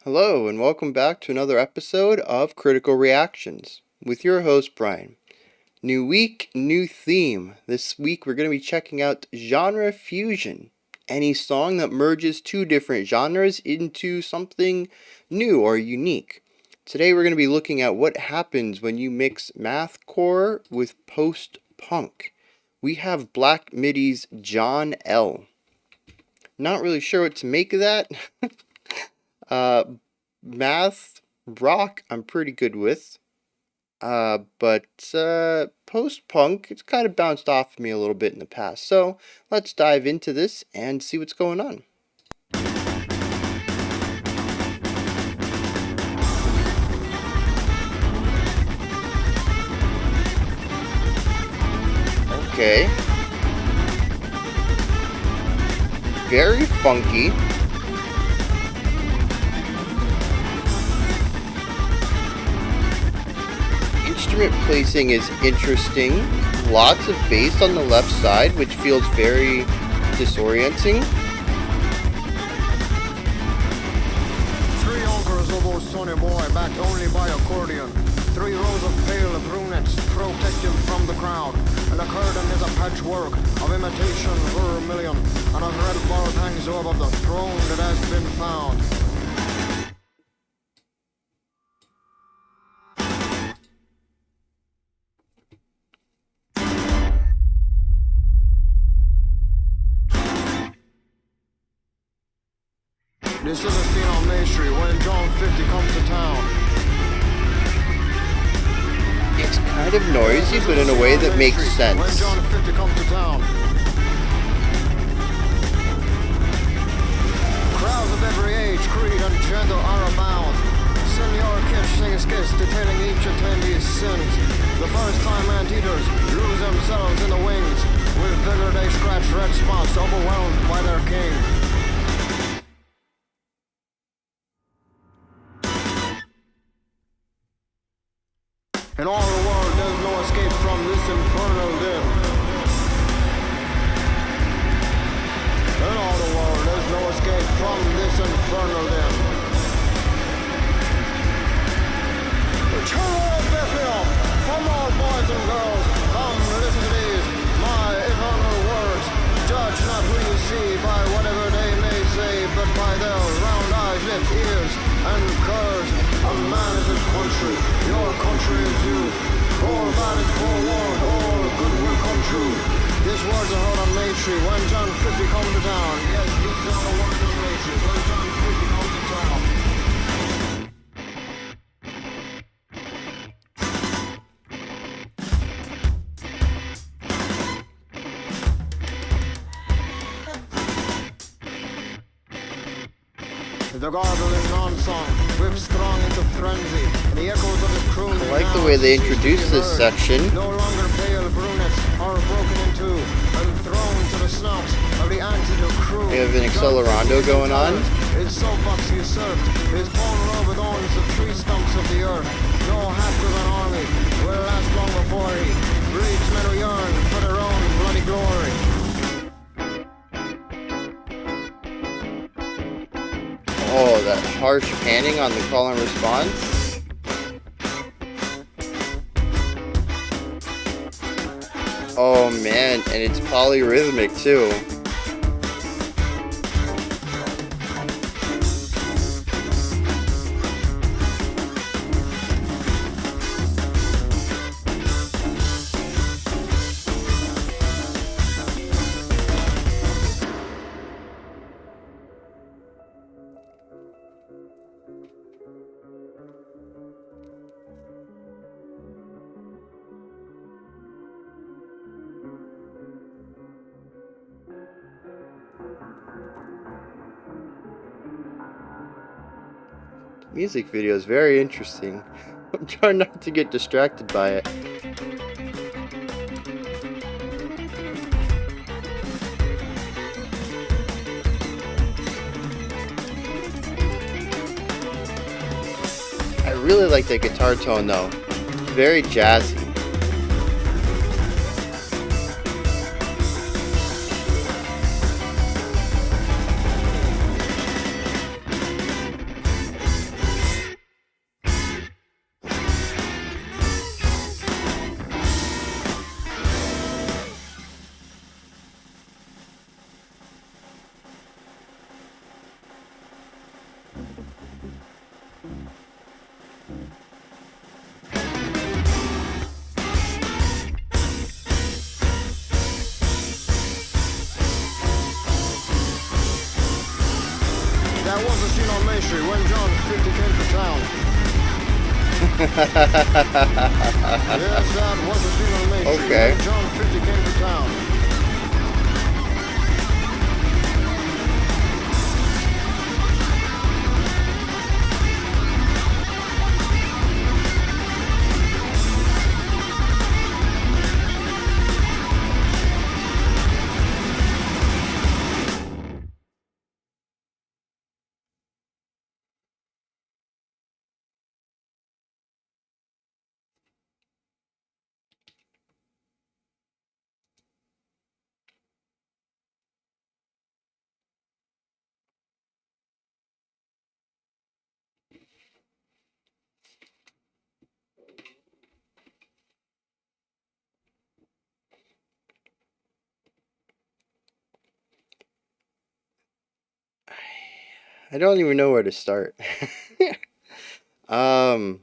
Hello, and welcome back to another episode of Critical Reactions with your host, Bryan. New week, new theme. This week we're going to be checking out genre fusion. Any song that merges two different genres into something new or unique. Today we're going to be looking at what happens when you mix mathcore with post-punk. We have Black Midi's John L. Not really sure what to make of that. uh, Math rock I'm pretty good with. But post-punk, it's kind of bounced off of me a little bit in the past. So let's dive into this and see what's going on. Okay. Very funky. Instrument placing is interesting. Lots of bass on the left side, which feels very disorienting. Three uncles of old sonny boy, backed only by accordion. 3 rows of pale brunettes protect him from the crowd. And the curtain is a patchwork of imitation vermilion. And a red ball hangs over the throne that has been found. This is a scene on Main Street when John 50 comes to town. It's kind of noisy, but in a way that makes sense. When John 50 comes to town. Crowds of every age, creed, and gender are abound. Senior kids sing a skit detailing each attendee's sins. The first-time anteaters lose themselves in the wings. With vigor they scratch red spots, overwhelmed by their king. In all the world, there's no escape from this infernal din. In all the world, there's no escape from this infernal din. Children of Bethlehem, from all boys and girls, come listen to these, my eternal words. Judge not who you see by whatever they may say, but by their round eyes, lips, ears, and curves. A man is his country, your country is you. All man is forewarned, all good will come true. These words are heard on Main Street when John 50 comes to town. Yes, these are the words of Main Street when John 50 comes to town. The gargling non-song whips strong into frenzy, and the echoes of his croon. I like the way they introduce this section. No longer pale brunettes are broken in two and thrown to the snouts of the antidote crew. We have an accelerando going on. His soapbox usurped, his bone robe adorns the tree stumps of the earth. No half-driven army will last long before he breeds men who yearn for their own bloody glory. Oh, that harsh panning on the call and response. Oh man, and it's polyrhythmic too. Music video is very interesting. I'm trying not to get distracted by it. I really like that guitar tone though. Very jazzy. That was a scene on Main Street when John 50 came to town. Yes, that was a scene on Main Street Okay. when John 50 came to town. I don't even know where to start. um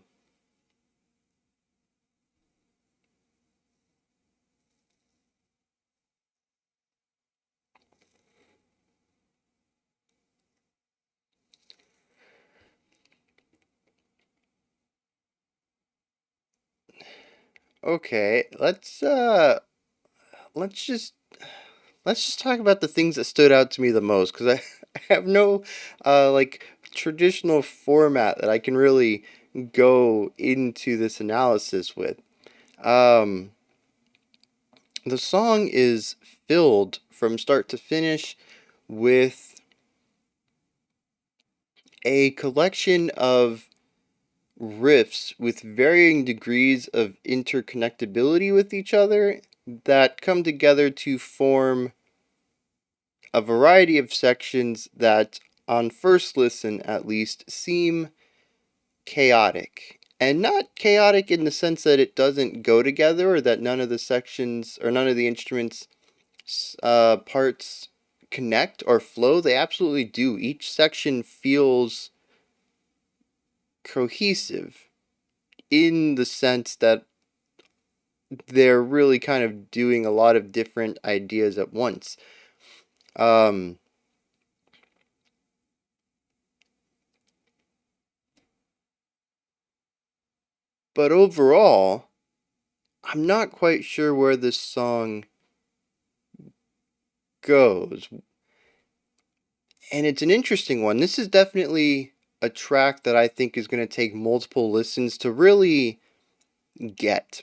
okay, let's just let's just talk about the things that stood out to me the most, cuz I have no like traditional format that I can really go into this analysis with. Um the song is filled from start to finish with a collection of riffs with varying degrees of interconnectability with each other that come together to form a variety of sections that, on first listen at least, seem chaotic. And not chaotic in the sense that it doesn't go together or that none of the sections or none of the instruments parts connect or flow. They absolutely do. Each section feels cohesive in the sense that they're really kind of doing a lot of different ideas at once. Um, but overall, I'm not quite sure where this song goes. And it's an interesting one. This is definitely a track that I think is going to take multiple listens to really get.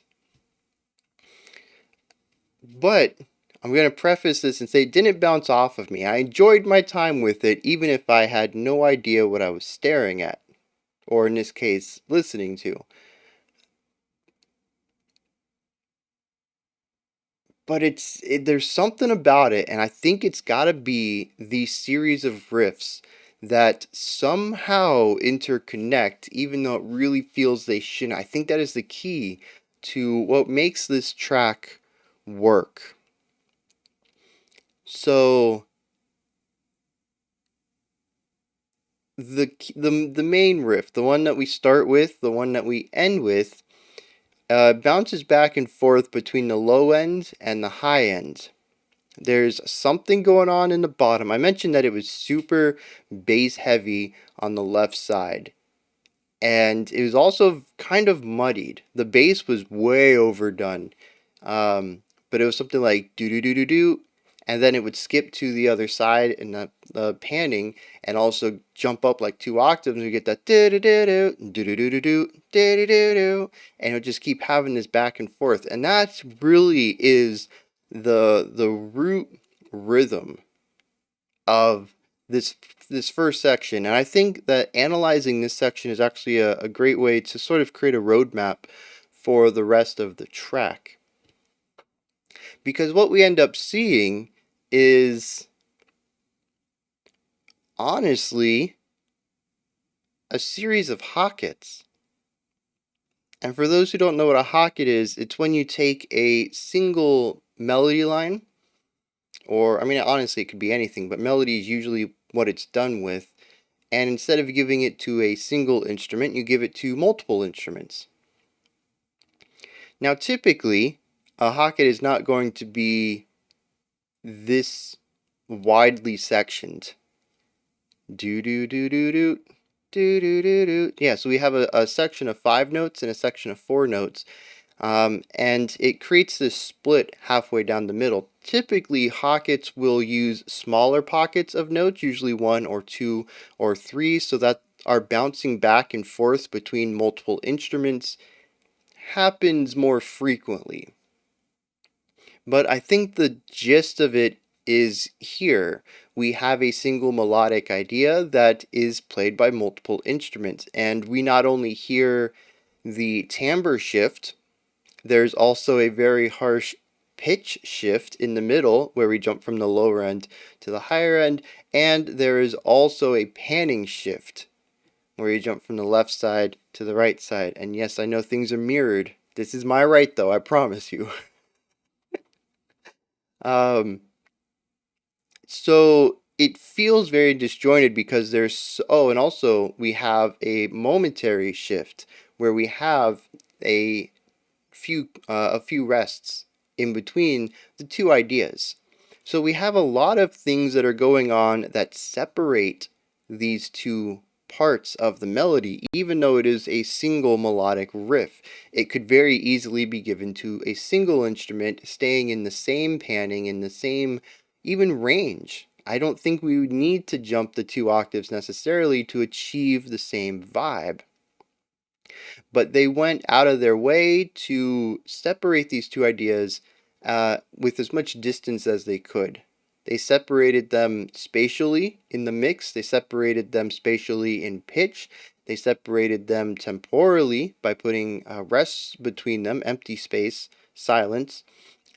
But I'm going to preface this and say it didn't bounce off of me. I enjoyed my time with it, even if I had no idea what I was staring at, or in this case, listening to. But there's something about it, and I think it's got to be these series of riffs that somehow interconnect, even though it really feels they shouldn't. I think that is the key to what makes this track work. So the main riff, the one that we start with, the one that we end with, bounces back and forth between the low end and the high end. There's something going on in the bottom. I mentioned that it was super bass heavy on the left side. And it was also kind of muddied. The bass was way overdone. But it was something like do do do do do. And then it would skip to the other side in the panning and also jump up like 2 octaves and you get that do do do do do do do do do do do do, and it would just keep having this back and forth. And that really is the root rhythm of this this first section. And I think that analyzing this section is actually a great way to sort of create a roadmap for the rest of the track. Because what we end up seeing is honestly a series of hockets. And for those who don't know what a hocket is, it's when you take a single melody line, or I mean, honestly, it could be anything, but melody is usually what it's done with. And instead of giving it to a single instrument, you give it to multiple instruments. Now, typically, a hocket is not going to be this widely sectioned. Do do do do do. Do do do do. Yeah, so we have a section of 5 notes and a section of 4 notes. And it creates this split halfway down the middle. Typically, Hockett's will use smaller pockets of notes, usually 1 or 2 or 3, so that our bouncing back and forth between multiple instruments happens more frequently. But I think the gist of it is here. We have a single melodic idea that is played by multiple instruments, and we not only hear the timbre shift, there's also a very harsh pitch shift in the middle where we jump from the lower end to the higher end, and there is also a panning shift where you jump from the left side to the right side. And yes, I know things are mirrored. This is my right though, I promise you. um, so it feels very disjointed because and also we have a momentary shift where we have a a few rests in between the two ideas. So we have a lot of things that are going on that separate these two parts of the melody, even though it is a single melodic riff. It could very easily be given to a single instrument, staying in the same panning, in the same even range. I don't think we would need to jump the 2 octaves necessarily to achieve the same vibe. But they went out of their way to separate these two ideas with as much distance as they could. They separated them spatially in the mix, they separated them spatially in pitch, they separated them temporally by putting rests between them, empty space, silence,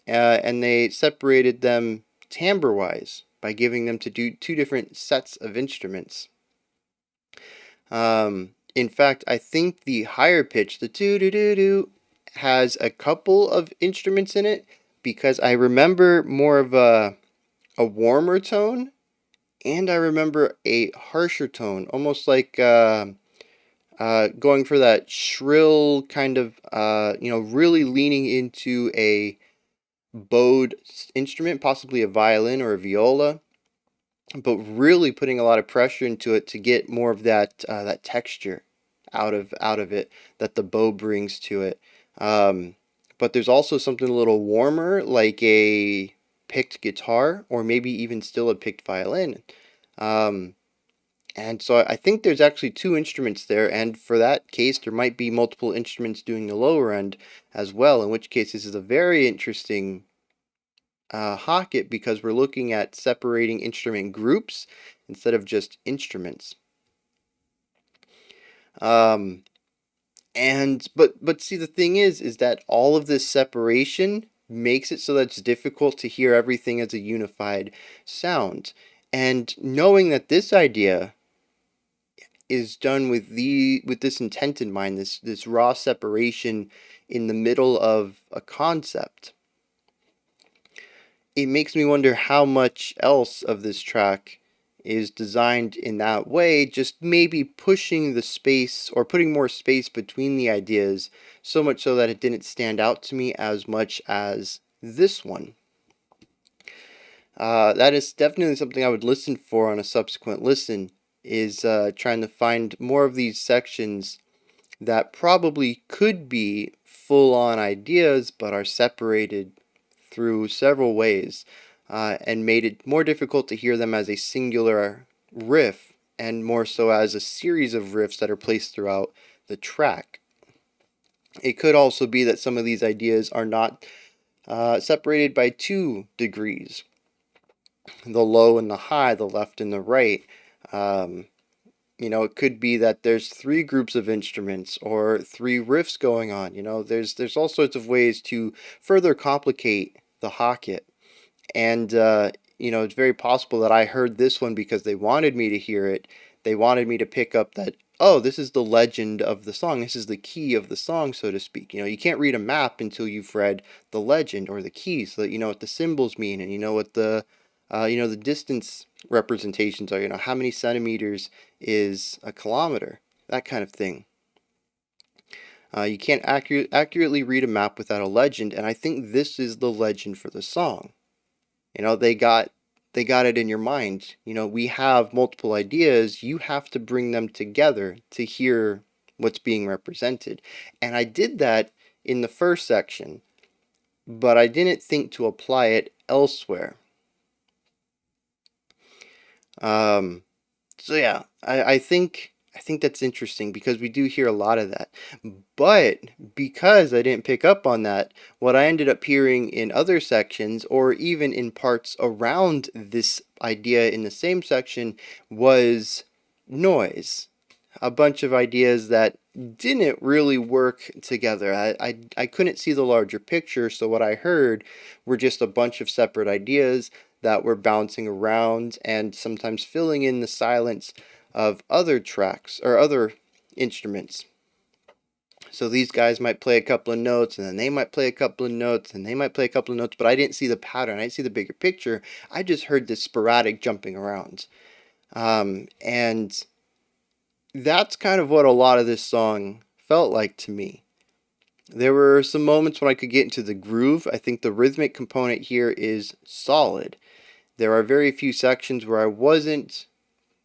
and they separated them timbre wise by giving them to do 2 different sets of instruments. In fact, I think the higher pitch, the doo doo doo doo, has a couple of instruments in it because I remember more of a warmer tone, and I remember a harsher tone, almost like going for that shrill kind of, really leaning into a bowed instrument, possibly a violin or a viola, but really putting a lot of pressure into it to get more of that texture out of it that the bow brings to it. Um, but there's also something a little warmer, like a picked guitar, or maybe even still a picked violin. Um, and so I think there's actually 2 instruments there, and for that case, there might be multiple instruments doing the lower end as well, in which case this is a very interesting Hocket because we're looking at separating instrument groups instead of just instruments. Um, but see, the thing is that all of this separation makes it so that it's difficult to hear everything as a unified sound. And knowing that this idea is done with this intent in mind, this raw separation in the middle of a concept, it makes me wonder how much else of this track is designed in that way, just maybe pushing the space or putting more space between the ideas, so much so that it didn't stand out to me as much as this one. That is definitely something I would listen for on a subsequent listen, is trying to find more of these sections that probably could be full on ideas but are separated through several ways, and made it more difficult to hear them as a singular riff and more so as a series of riffs that are placed throughout the track. It could also be that some of these ideas are not separated by 2 degrees, the low and the high, the left and the right. Um, it could be that there's 3 groups of instruments or 3 riffs going on. There's all sorts of ways to further complicate the Hocket. And, it's very possible that I heard this one because they wanted me to hear it. They wanted me to pick up that, oh, this is the legend of the song. This is the key of the song, so to speak. You can't read a map until you've read the legend or the key so that you know what the symbols mean and you know what the distance representations are. How many centimeters is a kilometer, that kind of thing. You can't accurately read a map without a legend, and I think this is the legend for the song. They got they got it in your mind. We have multiple ideas. You have to bring them together to hear what's being represented. And I did that in the first section, but I didn't think to apply it elsewhere. Um, so yeah, I think that's interesting because we do hear a lot of that. But because I didn't pick up on that, what I ended up hearing in other sections or even in parts around this idea in the same section was noise. A bunch of ideas that didn't really work together. I couldn't see the larger picture, so what I heard were just a bunch of separate ideas that were bouncing around and sometimes filling in the silence of other tracks or other instruments. So these guys might play a couple of notes, and then they might play a couple of notes, and they might play a couple of notes, but I didn't see the pattern. I didn't see the bigger picture. I just heard this sporadic jumping around. And that's kind of what a lot of this song felt like to me. There were some moments when I could get into the groove. I think the rhythmic component here is solid. There are very few sections where I wasn't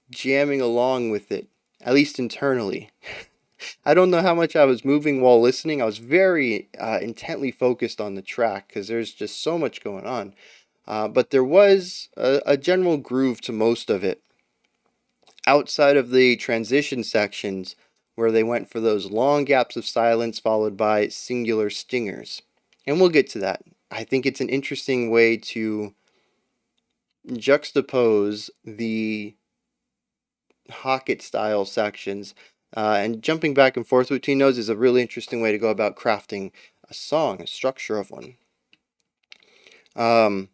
jamming along with it, at least internally. I don't know how much I was moving while listening. I was very intently focused on the track because there's just so much going on. But there was a general groove to most of it. Outside of the transition sections, where they went for those long gaps of silence followed by singular stingers. And we'll get to that. I think it's an interesting way to juxtapose the Hocket style sections, and jumping back and forth between those is a really interesting way to go about crafting a song, a structure of one. Um,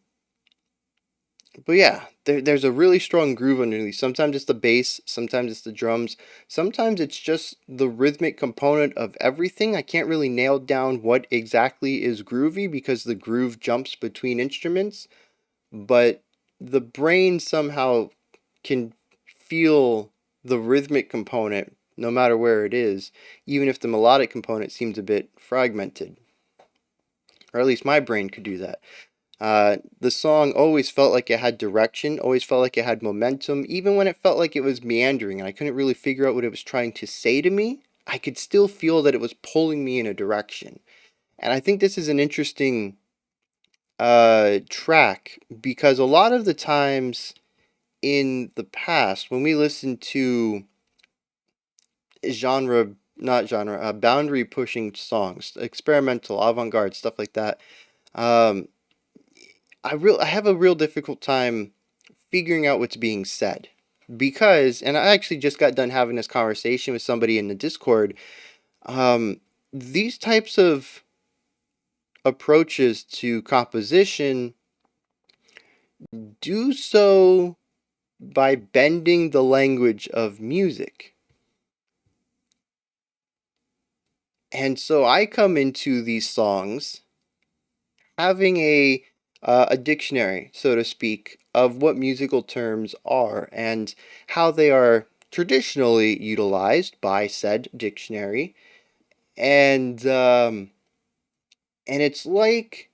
but yeah, there's a really strong groove underneath. Sometimes it's the bass, sometimes it's the drums, sometimes it's just the rhythmic component of everything. I can't really nail down what exactly is groovy because the groove jumps between instruments, but the brain somehow can feel the rhythmic component no matter where it is, even if the melodic component seems a bit fragmented. Or at least my brain could do that. The song always felt like it had direction, always felt like it had momentum, even when it felt like it was meandering and I couldn't really figure out what it was trying to say to me. I could still feel that it was pulling me in a direction. And I think this is an interesting track because a lot of the times in the past, when we listen to boundary pushing songs, experimental, avant garde, stuff like that, um, I have a real difficult time figuring out what's being said because, and I actually just got done having this conversation with somebody in the Discord. These types of approaches to composition do so by bending the language of music. And so I come into these songs having a dictionary, so to speak, of what musical terms are and how they are traditionally utilized by said dictionary. And it's like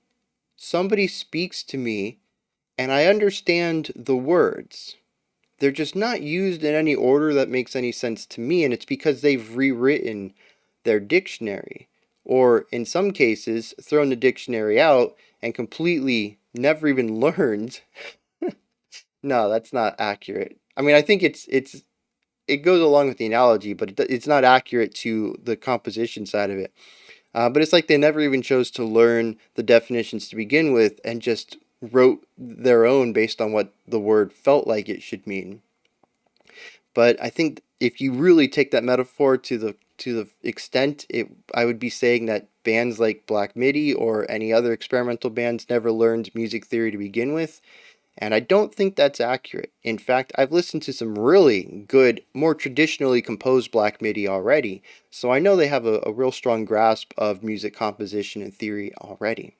somebody speaks to me and I understand the words. They're just not used in any order that makes any sense to me, and it's because they've rewritten their dictionary, or in some cases, thrown the dictionary out and completely never even learned. No, that's not accurate. I mean, I think it goes along with the analogy, but it's not accurate to the composition side of it. But it's like they never even chose to learn the definitions to begin with and just wrote their own based on what the word felt like it should mean. But I think if you really take that metaphor to the extent, I would be saying that bands like Black Midi or any other experimental bands never learned music theory to begin with. And I don't think that's accurate. In fact, I've listened to some really good, more traditionally composed Black Midi already, so I know they have a real strong grasp of music composition and theory already.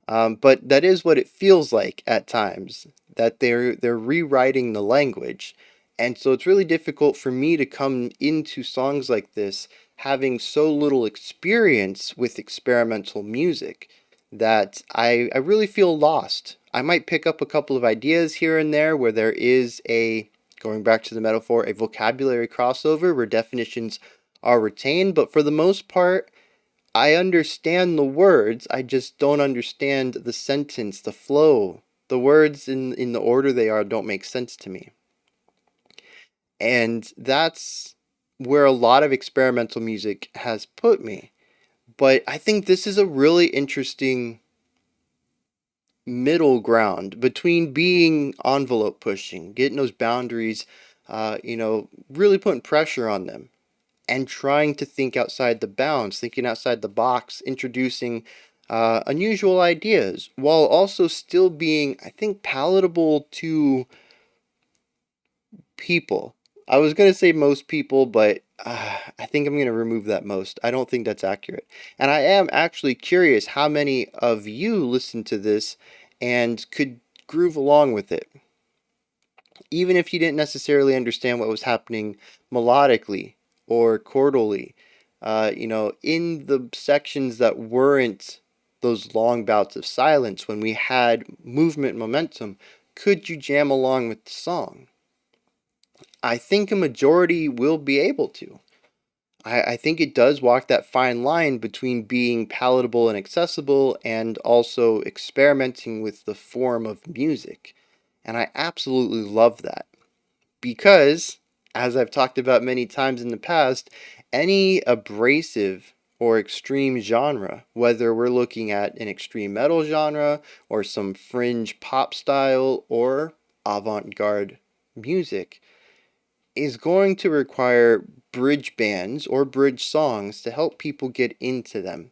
But that is what it feels like at times, that they're rewriting the language. And so it's really difficult for me to come into songs like this having so little experience with experimental music that I really feel lost. I might pick up a couple of ideas here and there where there is a, going back to the metaphor, a vocabulary crossover where definitions are retained, but for the most part, I understand the words, I just don't understand the sentence, the flow. The words in the order they are don't make sense to me. And that's where a lot of experimental music has put me. But I think this is a really interesting middle ground between being envelope pushing, getting those boundaries, really putting pressure on them, and trying to think outside the bounds, thinking outside the box, introducing unusual ideas, while also still being, I think, palatable to people. I was going to say most people, but I think I'm going to remove that most. I don't think that's accurate. And I am actually curious how many of you listen to this and could groove along with it, even if you didn't necessarily understand what was happening melodically or chordally. In the sections that weren't those long bouts of silence when we had movement momentum, could you jam along with the song? I think a majority will be able to. I think it does walk that fine line between being palatable and accessible and also experimenting with the form of music. And I absolutely love that because, as I've talked about many times in the past, any abrasive or extreme genre, whether we're looking at an extreme metal genre or some fringe pop style or avant garde music, is going to require bridge bands or bridge songs to help people get into them.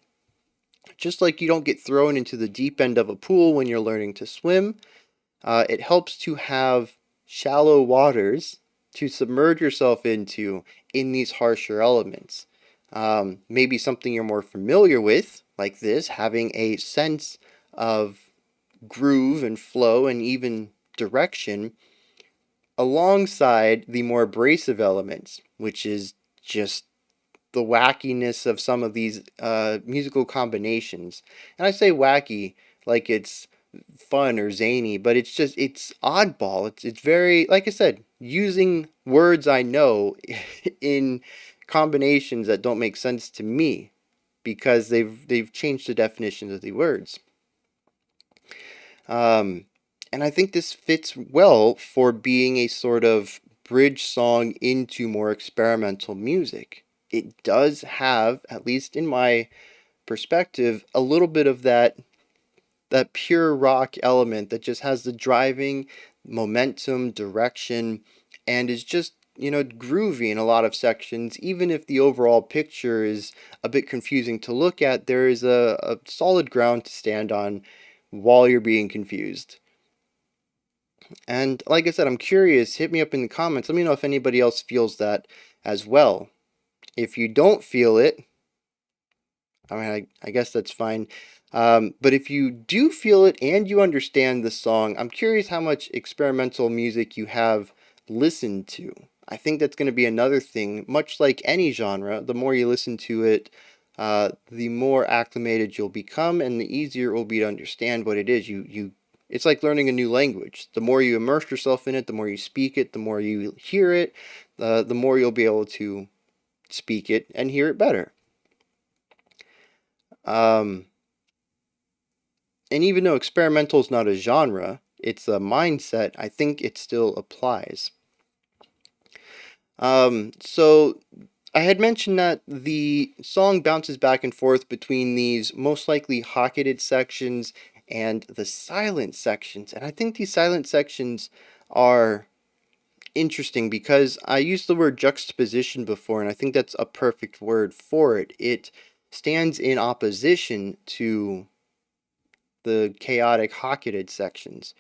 Just like you don't get thrown into the deep end of a pool when you're learning to swim, it helps to have shallow waters to submerge yourself into in these harsher elements. Maybe something you're more familiar with, like this, having a sense of groove and flow and even direction alongside the more abrasive elements, which is just the wackiness of some of these musical combinations. And I say wacky like it's fun or zany, but it's oddball. It's very, like I said, using words I know in combinations that don't make sense to me because they've changed the definitions of the words. Um, and I think this fits well for being a sort of bridge song into more experimental music. It does have, at least in my perspective, a little bit of that pure rock element that just has the driving momentum, direction, and is just, groovy in a lot of sections. Even if the overall picture is a bit confusing to look at, there is a solid ground to stand on while you're being confused. And like I said, I'm curious. Hit me up in the comments. Let me know if anybody else feels that as well. If you don't feel it, I mean, I guess that's fine. But if you do feel it and you understand the song, I'm curious how much experimental music you have listened to. I think that's going to be another thing. Much like any genre, the more you listen to it, the more acclimated you'll become, and the easier it will be to understand what it is. It's like learning a new language. The more you immerse yourself in it, the more you speak it, the more you hear it, the more you'll be able to speak it and hear it better. And even though experimental is not a genre, it's a mindset, I think it still applies. So I had mentioned that the song bounces back and forth between these most likely hocketed sections and the silent sections. And I think these silent sections are interesting because I used the word juxtaposition before, and I think that's a perfect word for it. It stands in opposition to the chaotic hocketed sections,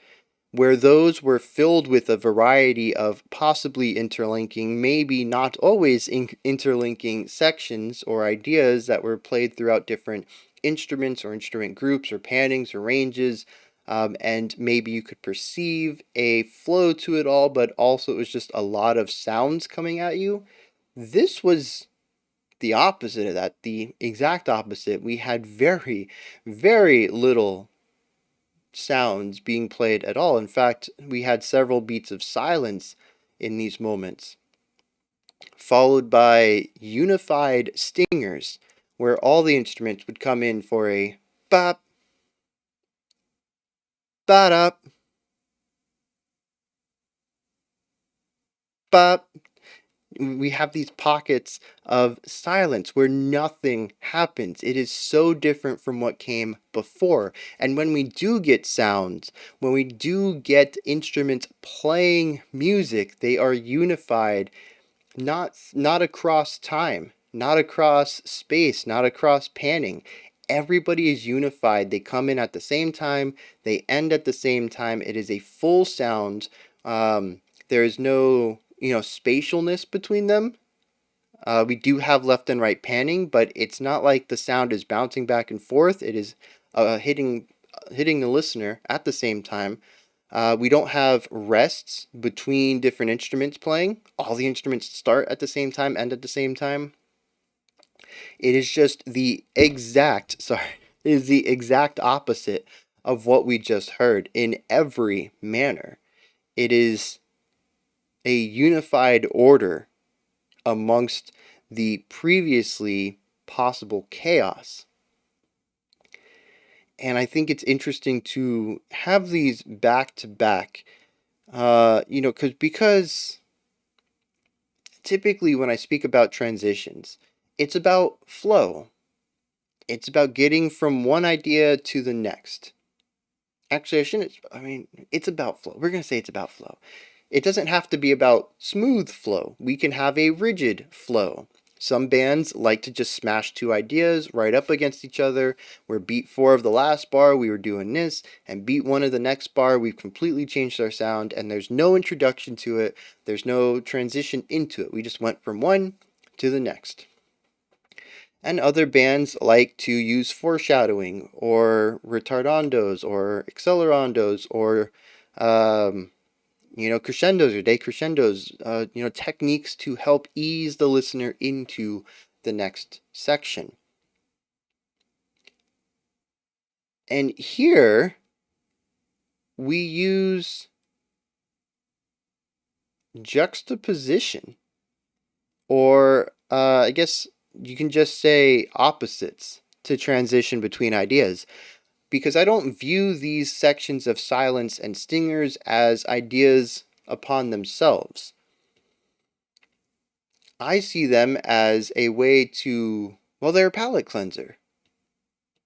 where those were filled with a variety of possibly interlinking, maybe not always interlinking sections or ideas that were played throughout different instruments or instrument groups or pannings or ranges. And maybe you could perceive a flow to it all, but also it was just a lot of sounds coming at you. This was the opposite of that, the exact opposite. We had very, very little sounds being played at all. In fact, we had several beats of silence in these moments, followed by unified stingers, where all the instruments would come in for a bop, ba-dop, bop. We have these pockets of silence where nothing happens. It is so different from what came before. And when we do get sounds, when we do get instruments playing music, they are unified, not across time, not across space, not across panning. Everybody is unified. They come in at the same time, they end at the same time. It is a full sound. There is no, spatialness between them. We do have left and right panning, but it's not like the sound is bouncing back and forth. It is hitting the listener at the same time. We don't have rests between different instruments playing. All the instruments start at the same time, end at the same time. It is just the exact, sorry, it is the exact opposite of what we just heard in every manner. It is a unified order amongst the previously possible chaos. And I think it's interesting to have these back to back, because typically when I speak about transitions, it's about flow. It's about getting from one idea to the next. Actually, it's about flow. We're going to say it's about flow. It doesn't have to be about smooth flow. We can have a rigid flow. Some bands like to just smash two ideas right up against each other, where beat 4 of the last bar we were doing this, and beat 1 of the next bar we've completely changed our sound, and there's no introduction to it, there's no transition into it. We just went from one to the next. And other bands like to use foreshadowing, or retardandos, or accelerandos, or crescendos or decrescendos, techniques to help ease the listener into the next section. And here we use juxtaposition, or I guess you can just say opposites, to transition between ideas, because I don't view these sections of silence and stingers as ideas upon themselves. I see them as a way to, they're a palate cleanser.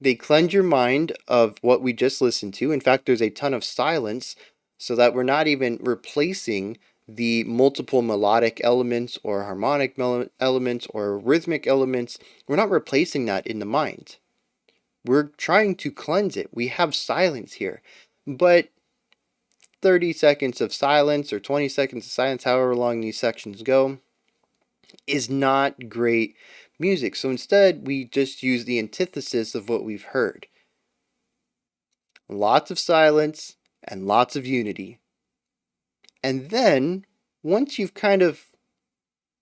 They cleanse your mind of what we just listened to. In fact, there's a ton of silence, so that we're not even replacing the multiple melodic elements or harmonic elements or rhythmic elements. We're not replacing that in the mind. We're trying to cleanse it. We have silence here. But 30 seconds of silence or 20 seconds of silence, however long these sections go, is not great music. So instead, we just use the antithesis of what we've heard. Lots of silence and lots of unity. And then, once you've kind of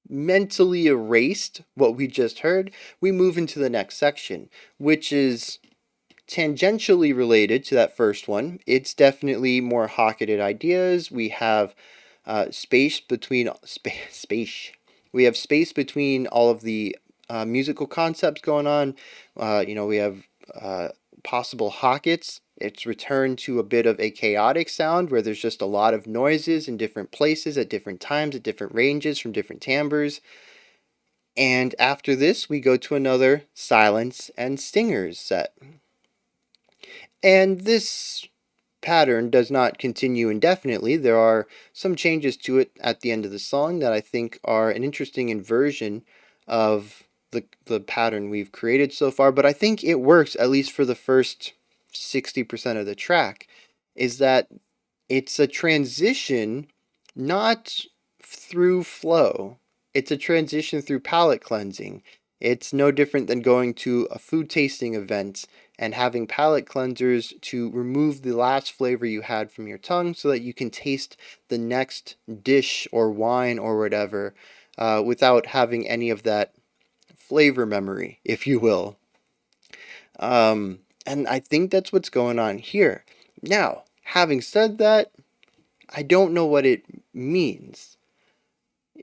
mentally erased what we just heard, we move into the next section, which is tangentially related to that first one. It's definitely more hocketed ideas. We have space between space. We have space between all of the musical concepts going on. We have possible hockets. It's returned to a bit of a chaotic sound where there's just a lot of noises in different places at different times, at different ranges, from different timbres. And after this, we go to another silence and stingers set. And this pattern does not continue indefinitely. There are some changes to it at the end of the song that I think are an interesting inversion of the pattern we've created so far, but I think it works, at least for the first 60% of the track, is that it's a transition not through flow. It's a transition through palate cleansing. It's no different than going to a food tasting event and having palate cleansers to remove the last flavor you had from your tongue so that you can taste the next dish or wine or whatever without having any of that flavor memory, if you will. And I think that's what's going on here. Now, having said that, I don't know what it means.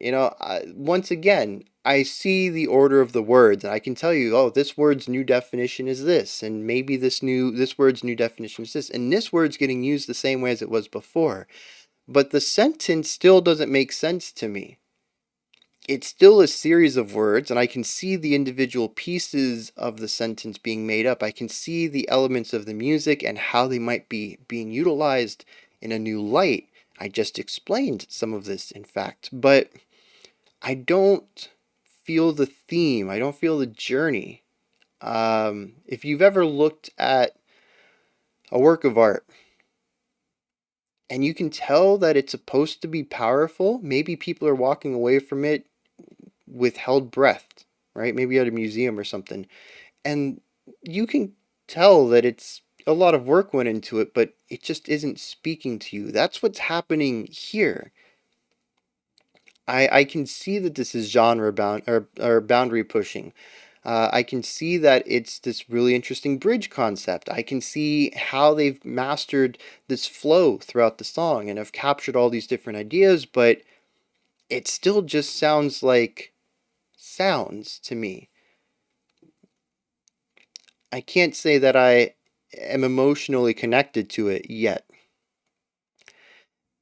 Once again, I see the order of the words, and I can tell you, oh, this word's new definition is this, and maybe this word's new definition is this, and this word's getting used the same way as it was before. But the sentence still doesn't make sense to me. It's still a series of words, and I can see the individual pieces of the sentence being made up. I can see the elements of the music and how they might be being utilized in a new light. I just explained some of this, in fact, but I don't feel the theme. I don't feel the journey. If you've ever looked at a work of art and you can tell that it's supposed to be powerful, maybe people are walking away from it with held breath, right? Maybe at a museum or something. And you can tell that it's a lot of work went into it, but it just isn't speaking to you. That's what's happening here. I can see that this is genre bound or boundary pushing. I can see that it's this really interesting bridge concept. I can see how they've mastered this flow throughout the song and have captured all these different ideas, but it still just sounds like sounds to me. I can't say that I am emotionally connected to it yet.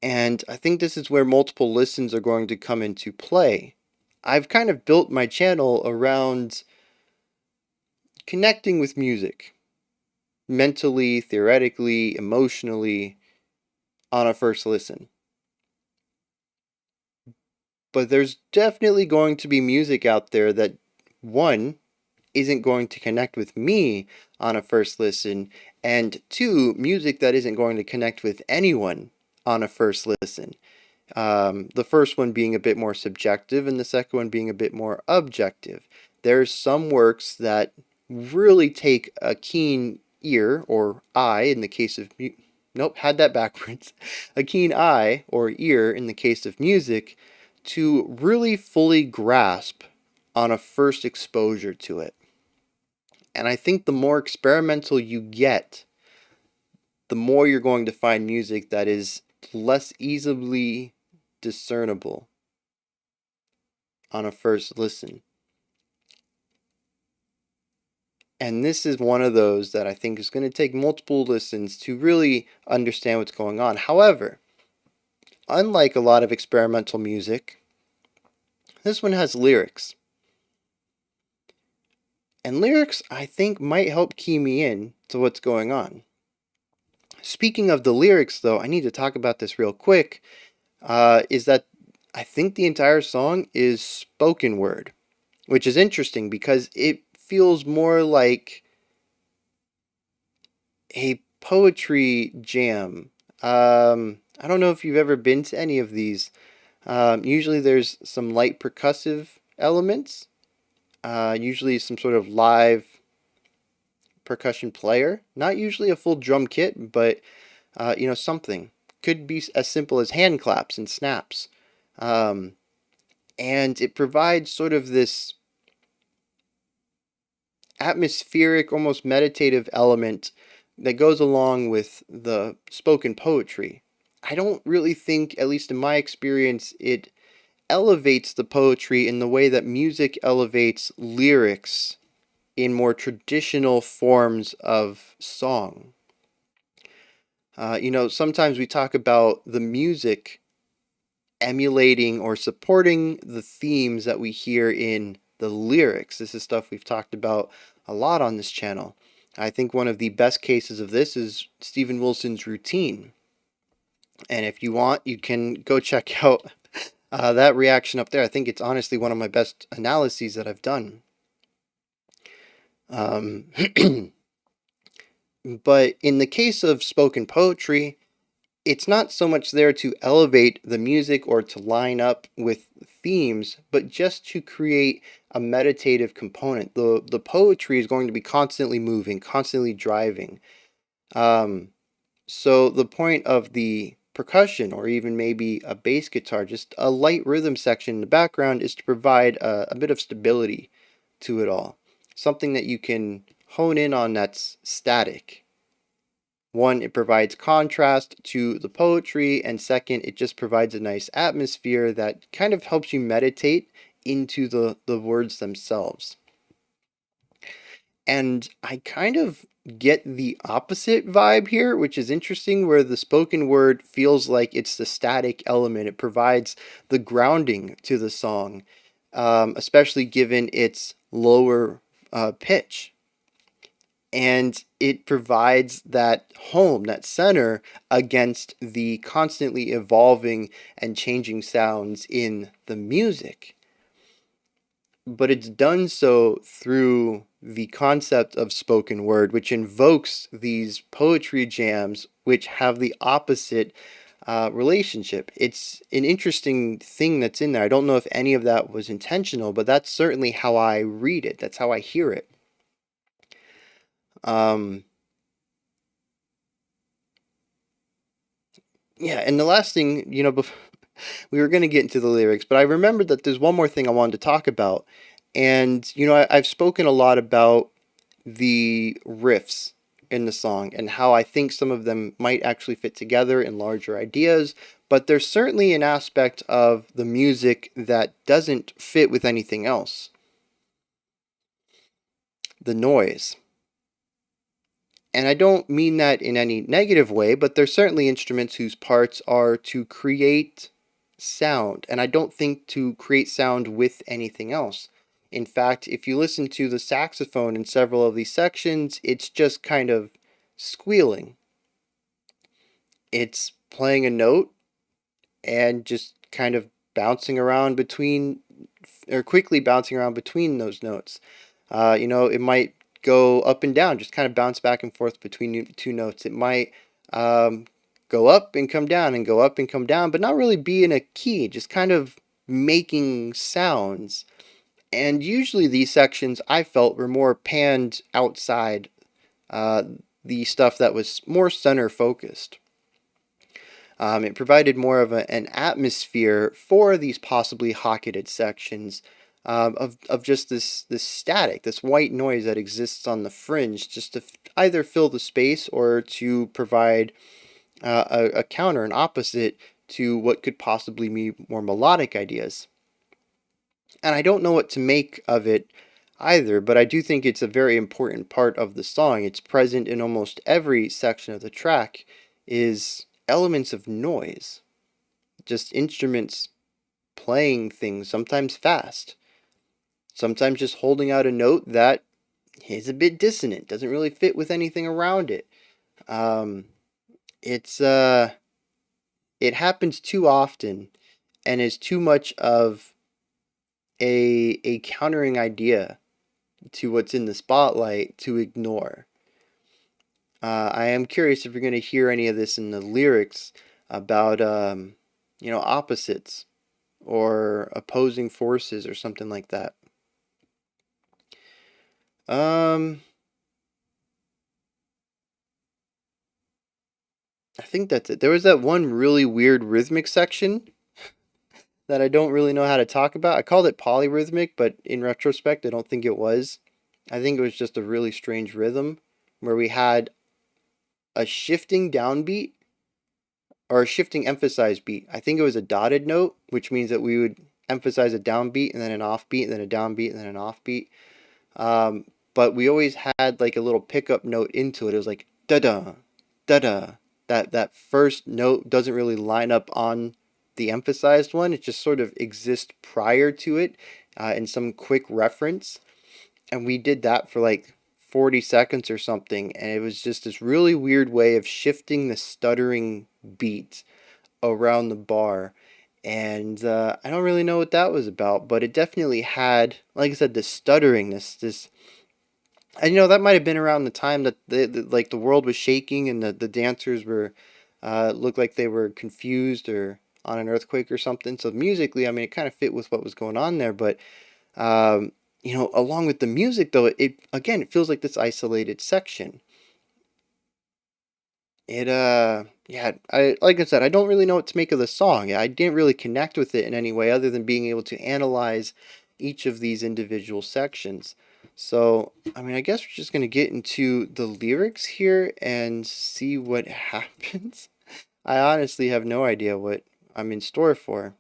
And I think this is where multiple listens are going to come into play. I've kind of built my channel around connecting with music mentally, theoretically, emotionally on a first listen. But there's definitely going to be music out there that, one, isn't going to connect with me on a first listen, and two, music that isn't going to connect with anyone on a first listen. The first one being a bit more subjective, and the second one being a bit more objective. There's some works that really take a keen ear or eye in the case of nope, had that backwards. A keen eye or ear in the case of music to really fully grasp on a first exposure to it. And I think the more experimental you get, the more you're going to find music that is less easily discernible on a first listen. And this is one of those that I think is going to take multiple listens to really understand what's going on. However, unlike a lot of experimental music, this one has lyrics. And lyrics, I think, might help key me in to what's going on. Speaking of the lyrics, though, I need to talk about this real quick, is that I think the entire song is spoken word, which is interesting because it feels more like a poetry jam. I don't know if you've ever been to any of these. Usually there's some light percussive elements, usually some sort of live percussion player. Not usually a full drum kit, but something. Could be as simple as hand claps and snaps. And it provides sort of this atmospheric, almost meditative element that goes along with the spoken poetry. I don't really think, at least in my experience, it elevates the poetry in the way that music elevates lyrics in more traditional forms of song. Sometimes we talk about the music emulating or supporting the themes that we hear in the lyrics. This is stuff we've talked about a lot on this channel. I think one of the best cases of this is Steven Wilson's Routine. And if you want, you can go check out that reaction up there. I think it's honestly one of my best analyses that I've done. But in the case of spoken poetry, it's not so much there to elevate the music or to line up with themes, but just to create a meditative component. The poetry is going to be constantly moving, constantly driving. So the point of the percussion, or even maybe a bass guitar, just a light rhythm section in the background, is to provide a bit of stability to it all. Something that you can hone in on that's static. One, it provides contrast to the poetry, and second, it just provides a nice atmosphere that kind of helps you meditate into the words themselves. And I kind of get the opposite vibe here, which is interesting, where the spoken word feels like it's the static element. It provides the grounding to the song, especially given its lower pitch. And it provides that home, that center against the constantly evolving and changing sounds in the music. But it's done so through the concept of spoken word, which invokes these poetry jams, which have the opposite relationship. It's an interesting thing that's in there. I don't know if any of that was intentional, but that's certainly how I read it. That's how I hear it. Um, yeah, and the last thing, we were going to get into the lyrics, but I remembered that there's one more thing I wanted to talk about. And, I've spoken a lot about the riffs in the song and how I think some of them might actually fit together in larger ideas, but there's certainly an aspect of the music that doesn't fit with anything else. The noise. And I don't mean that in any negative way, but there's certainly instruments whose parts are to create sound, and I don't think to create sound with anything else. In fact, if you listen to the saxophone in several of these sections, it's just kind of squealing. It's playing a note and just kind of bouncing around between, or quickly bouncing around between those notes. It might go up and down, just kind of bounce back and forth between two notes. It might um, go up and come down and go up and come down, but not really be in a key, just kind of making sounds. And usually these sections I felt were more panned outside uh, the stuff that was more center focused. It provided more of an atmosphere for these possibly hocketed sections of just this static, this white noise that exists on the fringe, just to either fill the space or to provide a counter, an opposite to what could possibly be more melodic ideas. And I don't know what to make of it either, but I do think it's a very important part of the song. It's present in almost every section of the track, is elements of noise, just instruments playing things, sometimes fast, sometimes just holding out a note that is a bit dissonant, doesn't really fit with anything around it. Um, it's it happens too often and is too much of a countering idea to what's in the spotlight to ignore. I am curious if you're going to hear any of this in the lyrics about opposites or opposing forces or something like that. Um, I think that's it. There was that one really weird rhythmic section that I don't really know how to talk about. I called it polyrhythmic, but in retrospect, I don't think it was. I think it was just a really strange rhythm where we had a shifting downbeat or a shifting emphasized beat. I think it was a dotted note, which means that we would emphasize a downbeat and then an offbeat and then a downbeat and then an offbeat. Um, but we always had like a little pickup note into it. It was like da da da da. That first note doesn't really line up on the emphasized one. It just sort of exists prior to it in some quick reference. And we did that for like 40 seconds or something. And it was just this really weird way of shifting the stuttering beat around the bar. And I don't really know what that was about, but it definitely had, like I said, this stuttering, this and that might have been around the time that the world was shaking and the dancers were looked like they were confused or on an earthquake or something. So musically, I mean, it kind of fit with what was going on there. But along with the music, though, it feels like this isolated section. Yeah, I like I said, I don't really know what to make of the song. I didn't really connect with it in any way other than being able to analyze each of these individual sections. So, I mean, I guess we're just going to get into the lyrics here and see what happens. I honestly have no idea what I'm in store for.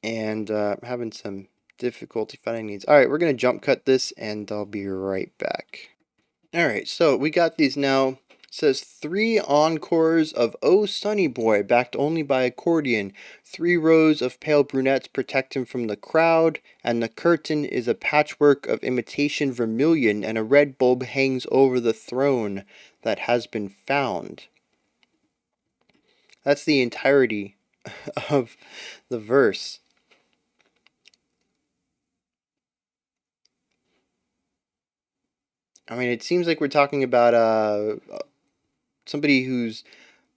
And having some difficulty finding these. All right, we're going to jump cut this and I'll be right back. All right, so we got these now. It says 3 encores of Oh Sonny Boy, backed only by accordion. 3 rows of pale brunettes protect him from the crowd, and the curtain is a patchwork of imitation vermilion, and a red bulb hangs over the throne that has been found. That's the entirety of the verse. I mean, it seems like we're talking about somebody who's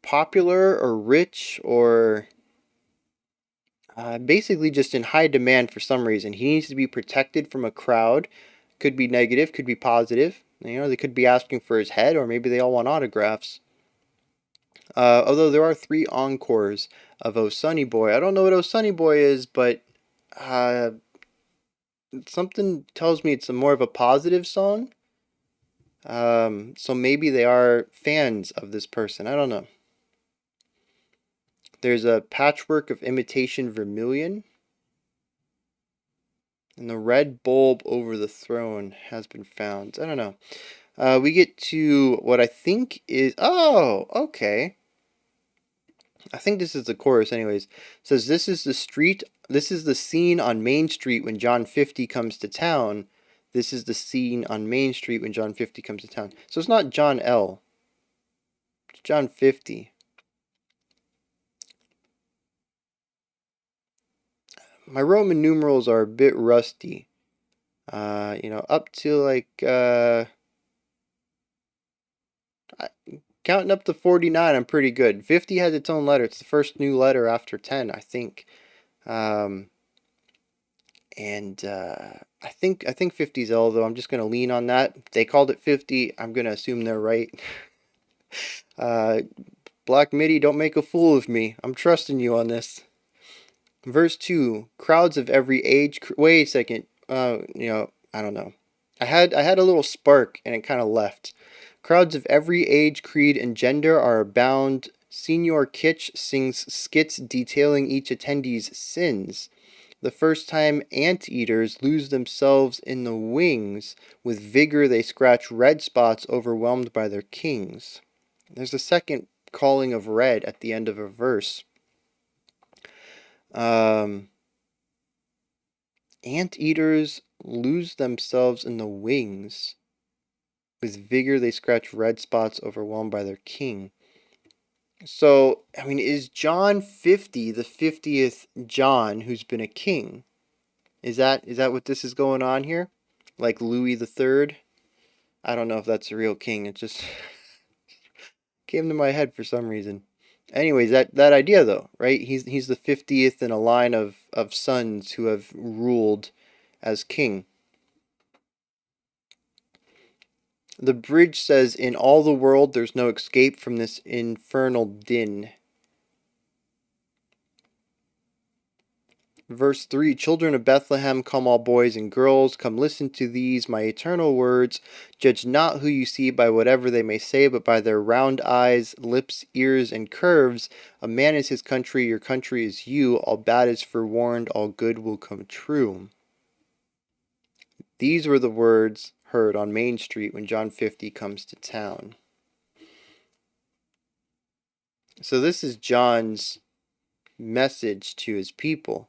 popular or rich or basically just in high demand for some reason. He needs to be protected from a crowd. Could be negative, could be positive. You know, they could be asking for his head, or maybe they all want autographs. Although there are 3 encores of Oh Sonny Boy. I don't know what Oh Sonny Boy is, but uh, something tells me it's more of a positive song. So maybe they are fans of this person. I don't know. There's a patchwork of imitation vermilion. And the red bulb over the throne has been found. I don't know. We get to what I think is... Oh, okay. I think this is the chorus anyways. It says, this is the scene on Main Street when John 50 comes to town. This is the scene on Main Street when John 50 comes to town. So it's not John L. It's John 50. My Roman numerals are a bit rusty. Up to like counting up to 49, I'm pretty good. 50 has its own letter. It's the first new letter after 10, I think. I think 50 is L, though. I'm just gonna lean on that. If they called it 50, I'm gonna assume they're right. Black Midi, don't make a fool of me. I'm trusting you on this. Verse 2, crowds of every age. Wait a second. I don't know. I had a little spark and it kind of left. Crowds of every age, creed, and gender are abound. Senior Kitsch sings skits detailing each attendee's sins. The first time anteaters lose themselves in the wings. With vigor they scratch red spots overwhelmed by their kings. There's a second calling of red at the end of a verse. Anteaters lose themselves in the wings. With vigor they scratch red spots overwhelmed by their king. So, I mean, is John 50 the 50th John who's been a king? Is that what this is going on here? Like Louis the Third? I don't know if that's a real king. It just came to my head for some reason. Anyways, that idea though, right? He's the 50th in a line of sons who have ruled as king. The bridge says, in all the world there's no escape from this infernal din. Verse 3, children of Bethlehem, come all boys and girls, come listen to these, my eternal words. Judge not who you see by whatever they may say, but by their round eyes, lips, ears, and curves. A man is his country, your country is you. All bad is forewarned, all good will come true. These were the words heard on Main Street when John 50 comes to town. So this is John's message to his people.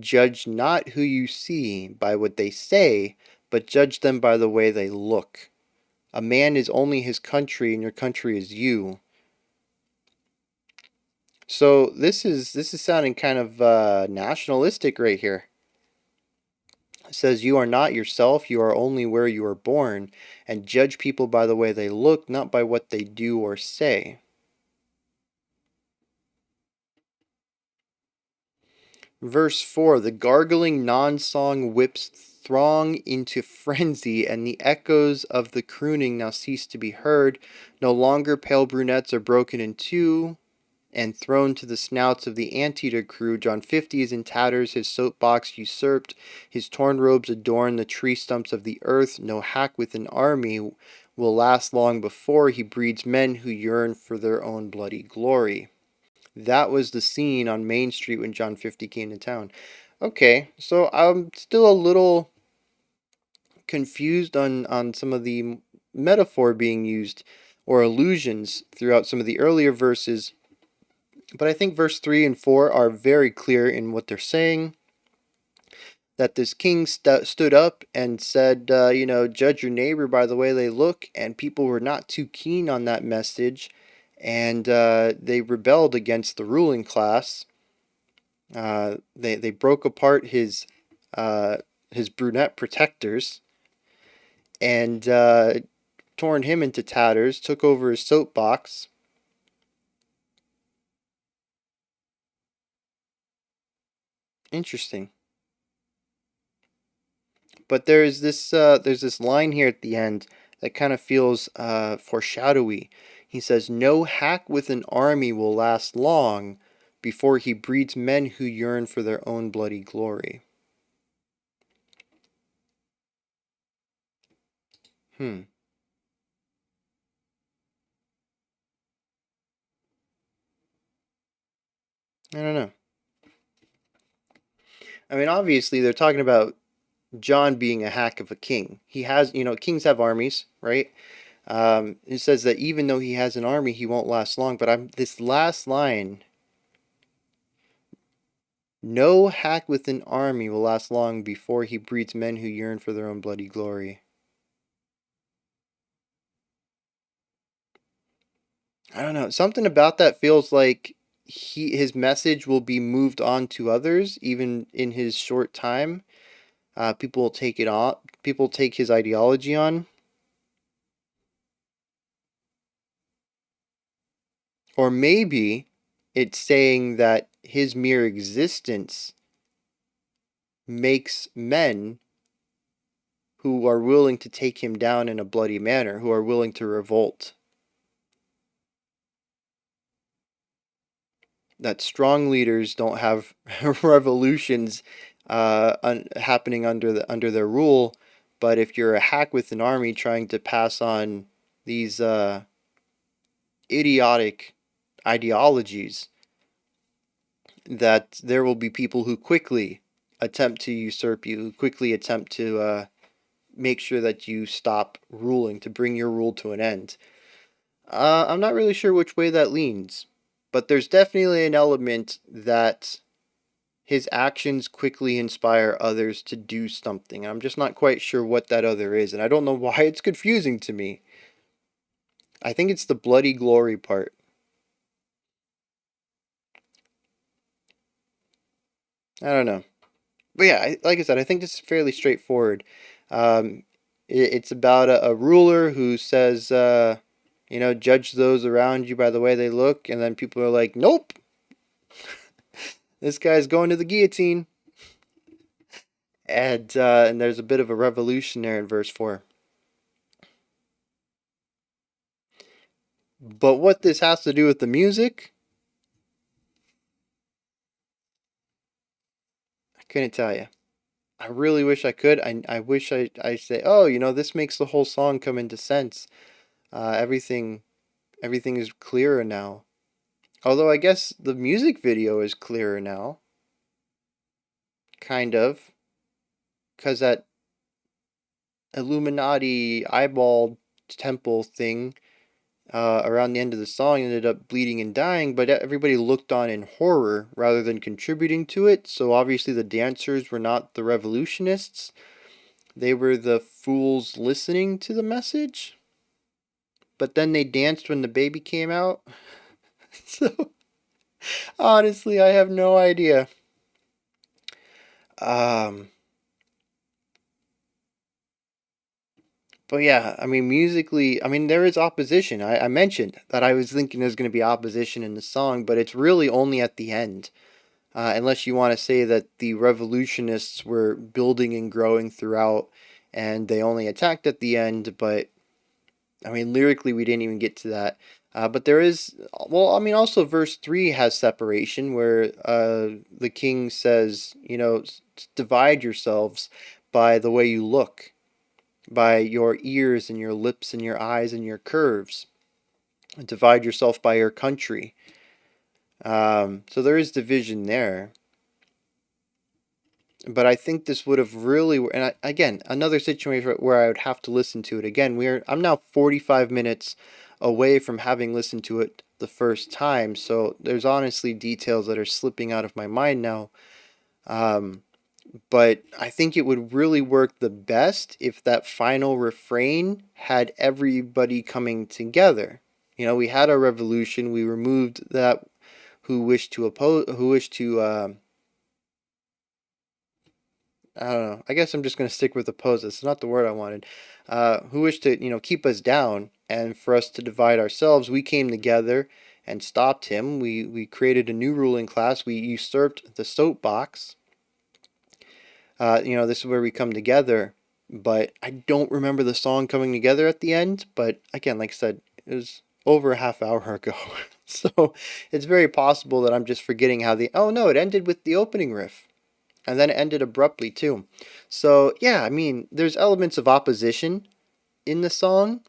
Judge not who you see by what they say, but judge them by the way they look. A man is only his country, and your country is you. So this is sounding kind of nationalistic right here. It says, you are not yourself, you are only where you are born, and judge people by the way they look, not by what they do or say. Verse 4, the gargling non-song whips throng into frenzy, and the echoes of the crooning now cease to be heard. No longer pale brunettes are broken in two. and thrown to the snouts of the anteater crew. John 50 is in tatters, his soapbox usurped, his torn robes adorn the tree stumps of the earth. No hack with an army will last long before he breeds men who yearn for their own bloody glory. That was the scene on Main Street when John 50 came to town. Okay, so I'm still a little confused on some of the metaphor being used or allusions throughout some of the earlier verses, but I think verse 3 and 4 are very clear in what they're saying. That this king stood up and said, judge your neighbor by the way they look, and people were not too keen on that message, and they rebelled against the ruling class. They broke apart his brunette protectors and torn him into tatters, took over his soapbox. Interesting. But there's this line here at the end that kind of feels foreshadowy. He says, "No hack with an army will last long before he breeds men who yearn for their own bloody glory." Hmm. I don't know. I mean, obviously they're talking about John being a hack of a king. He has, kings have armies, right? It says that even though he has an army, he won't last long. But this last line, no hack with an army will last long before he breeds men who yearn for their own bloody glory. I don't know. Something about that feels like his message will be moved on to others, even in his short time. People will take it on. People take his ideology on, or maybe it's saying that his mere existence makes men who are willing to take him down in a bloody manner, who are willing to revolt. That strong leaders don't have revolutions happening under their rule, but if you're a hack with an army trying to pass on these idiotic ideologies, that there will be people who quickly attempt to usurp you, who quickly attempt to make sure that you stop ruling, to bring your rule to an end. I'm not really sure which way that leans, but there's definitely an element that his actions quickly inspire others to do something. I'm just not quite sure what that other is, and I don't know why it's confusing to me. I think it's the bloody glory part. I don't know. But yeah, like I said, I think this is fairly straightforward. Um, it's about a ruler who says, judge those around you by the way they look, and then people are like, nope, this guy's going to the guillotine. And there's a bit of a revolution there in verse 4. But what this has to do with the music, I couldn't tell you. I really wish I could. I wish I say, oh, this makes the whole song come into sense. Everything is clearer now. Although I guess the music video is clearer now, kind of, because that Illuminati eyeball temple thing around the end of the song ended up bleeding and dying, but everybody looked on in horror rather than contributing to it. So obviously the dancers were not the revolutionists. They were the fools listening to the message. But then they danced when the baby came out. So honestly, I have no idea. Um, but yeah, I mean, musically, I mean, there is opposition. I mentioned that I was thinking there's going to be opposition in the song, but it's really only at the end. Unless you want to say that the revolutionists were building and growing throughout and they only attacked at the end, but I mean, lyrically, we didn't even get to that. But there is, well, I mean, also verse 3 has separation where the king says, divide yourselves by the way you look, by your ears and your lips and your eyes and your curves. Divide yourself by your country. So there is division there. But I think this would have really, and again, another situation where I would have to listen to it again. I'm now 45 minutes away from having listened to it the first time, so there's honestly details that are slipping out of my mind now. Um, but I think it would really work the best if that final refrain had everybody coming together. We had our revolution. We removed that who wished to I don't know. I guess I'm just going to stick with oppose. It's not the word I wanted. Who wish to, keep us down and for us to divide ourselves. We came together and stopped him. We created a new ruling class. We usurped the soapbox. This is where we come together. But I don't remember the song coming together at the end. But again, like I said, it was over a half hour ago. So it's very possible that I'm just forgetting how oh no, it ended with the opening riff. And then it ended abruptly too. So yeah, I mean, there's elements of opposition in the song,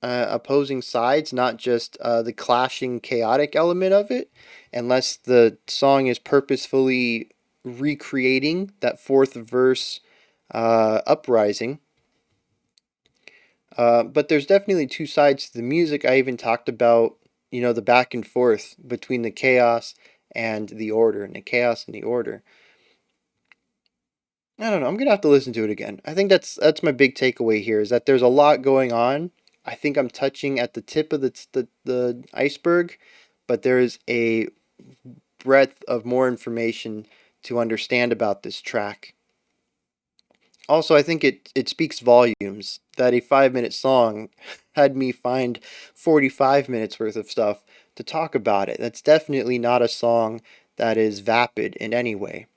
opposing sides, not just the clashing, chaotic element of it, unless the song is purposefully recreating that fourth verse uprising. But there's definitely two sides to the music. I even talked about, the back and forth between the chaos and the order, and the chaos and the order. I don't know. I'm gonna have to listen to it again. I think that's my big takeaway here is that there's a lot going on. I think I'm touching at the tip of the iceberg, but there is a breadth of more information to understand about this track. Also, I think it speaks volumes that a 5 minute song had me find 45 minutes worth of stuff to talk about it. That's definitely not a song that is vapid in any way.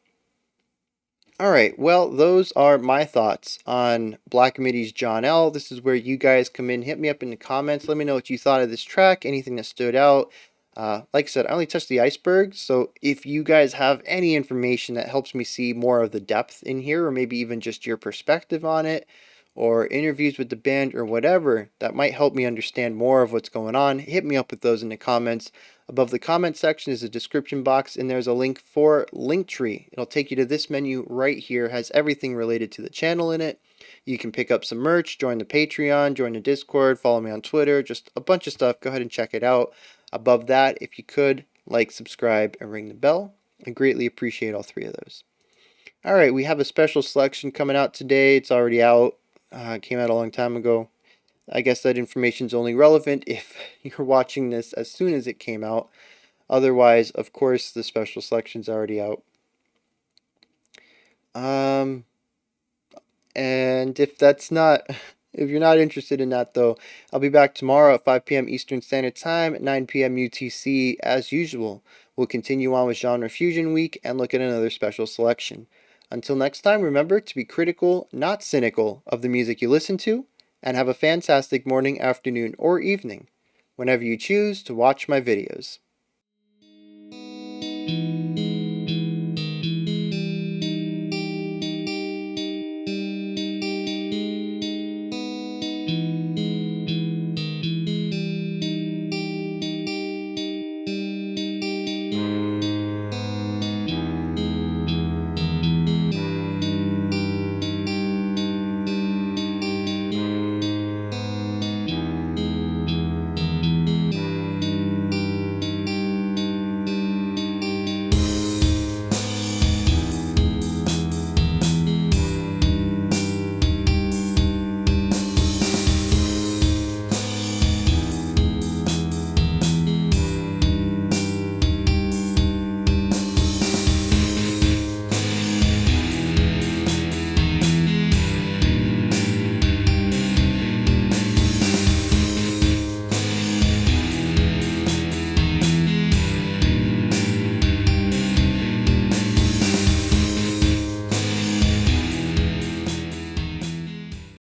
All right, well, those are my thoughts on Black Midi's John L. This is where you guys come in. Hit me up in the comments. Let me know what you thought of this track, anything that stood out. Like I said, I only touched the iceberg, so if you guys have any information that helps me see more of the depth in here, or maybe even just your perspective on it, or interviews with the band, or whatever, that might help me understand more of what's going on, hit me up with those in the comments. Above the comment section is a description box, and there's a link for Linktree. It'll take you to this menu right here. It has everything related to the channel in it. You can pick up some merch, join the Patreon, join the Discord, follow me on Twitter, just a bunch of stuff. Go ahead and check it out. Above that, if you could, like, subscribe, and ring the bell. I greatly appreciate all three of those. All right, we have a special selection coming out today. It's already out. It came out a long time ago. I guess that information is only relevant if you're watching this as soon as it came out. Otherwise, of course, the special selection's already out. And if you're not interested in that though, I'll be back tomorrow at 5 p.m. Eastern Standard Time, at 9 p.m. UTC as usual. We'll continue on with Genre Fusion Week and look at another special selection. Until next time, remember to be critical, not cynical, of the music you listen to, and have a fantastic morning, afternoon, or evening, whenever you choose to watch my videos.